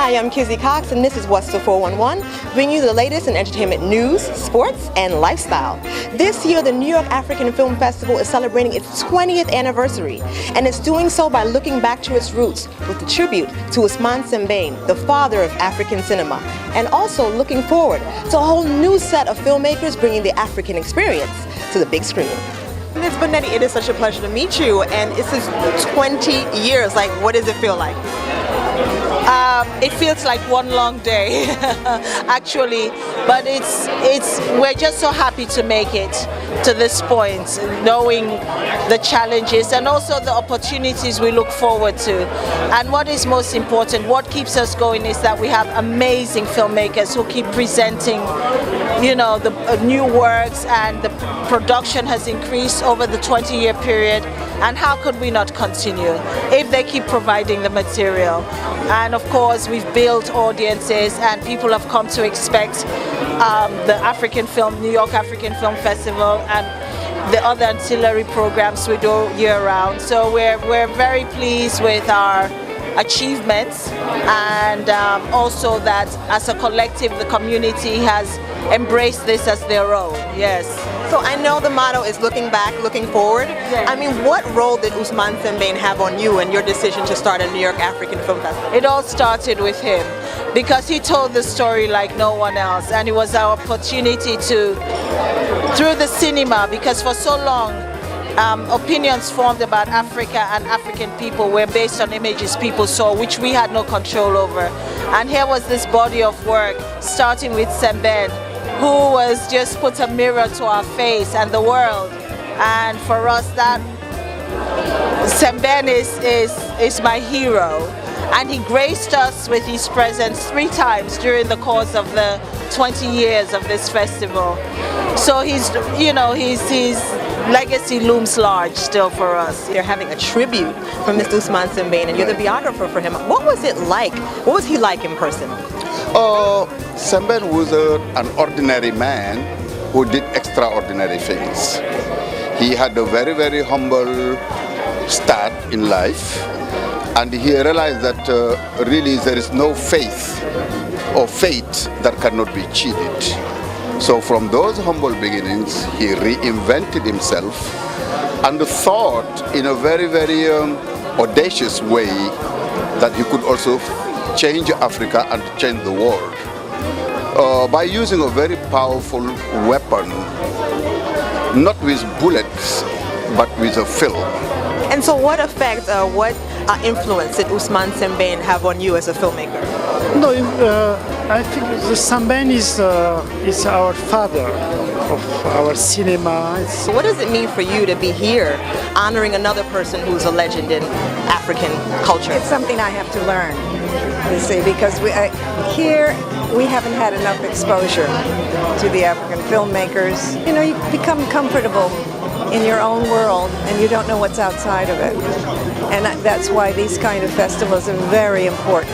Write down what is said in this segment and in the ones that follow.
Hi, I'm Kizzy Cox, and this is What's the 411, bringing you the latest in entertainment news, sports, and lifestyle. This year, the New York African Film Festival is celebrating its 20th anniversary, and it's doing so by looking back to its roots with a tribute to Ousmane Sembène, the father of African cinema, and also looking forward to a whole new set of filmmakers bringing the African experience to the big screen. Ms. Bonetti, it is such a pleasure to meet you, and this is 20 years. Like, what does it feel like? It feels like one long day, actually, but we're just so happy to make it to this point, knowing the challenges and also the opportunities we look forward to. And what is most important, what keeps us going, is that we have amazing filmmakers who keep presenting, the new works, and the production has increased over the 20-year period. And how could we not continue if they keep providing the material? And of course, we've built audiences, and people have come to expect the New York African Film Festival and the other ancillary programs we do year-round. So we're very pleased with our achievements, and also that as a collective, the community has embraced this as their own. Yes. So I know the motto is looking back, looking forward. Yes. I mean, what role did Ousmane Sembène have on you and your decision to start a New York African Film Festival? It all started with him, because he told the story like no one else, and it was our opportunity to, through the cinema, because for so long opinions formed about Africa and African people were based on images people saw, which we had no control over. And here was this body of work, starting with Sembène, who was just put a mirror to our face and the world. And for us, that Sembène is my hero. And he graced us with his presence 3 times during the course of the 20 years of this festival. So his legacy looms large still for us. They're having a tribute from Mr. Ousmane Sembène, and you're the biographer for him. What was it like? What was he like in person? Sembène was an ordinary man who did extraordinary things. He had a very, very humble start in life, and he realized that really there is no faith or fate that cannot be cheated. So from those humble beginnings, he reinvented himself and thought in a very, very audacious way that he could also change Africa and change the world by using a very powerful weapon, not with bullets, but with a film. And so what effect, what influence did Ousmane Sembène have on you as a filmmaker? No, I think the Sembène is our father of our cinema. So what does it mean for you to be here honoring another person who's a legend in African culture? It's something I have to learn, you see, because here we haven't had enough exposure to the African filmmakers. You become comfortable in your own world and you don't know what's outside of it. And that's why these kind of festivals are very important.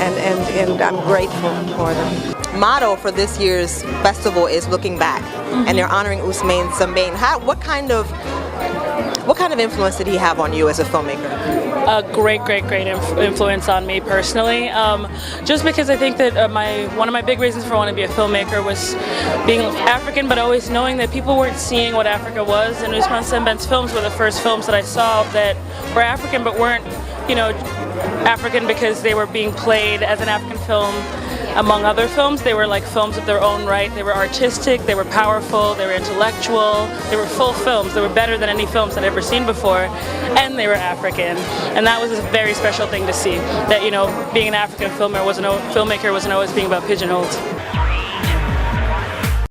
And I'm grateful for them. Motto for this year's festival is looking back, and they're honoring Ousmane Sembène. What kind of influence did he have on you as a filmmaker? A great influence on me personally. Just because I think that one of my big reasons for wanting to be a filmmaker was being African, but always knowing that people weren't seeing what Africa was. And Ousmane Sembène's films were the first films that I saw that were African, but weren't, African because they were being played as an African film among other films. They were like films of their own right. They were artistic, they were powerful, they were intellectual, they were full films. They were better than any films I'd ever seen before, and they were African. And that was a very special thing to see, that being an African filmmaker wasn't always being about pigeonholed.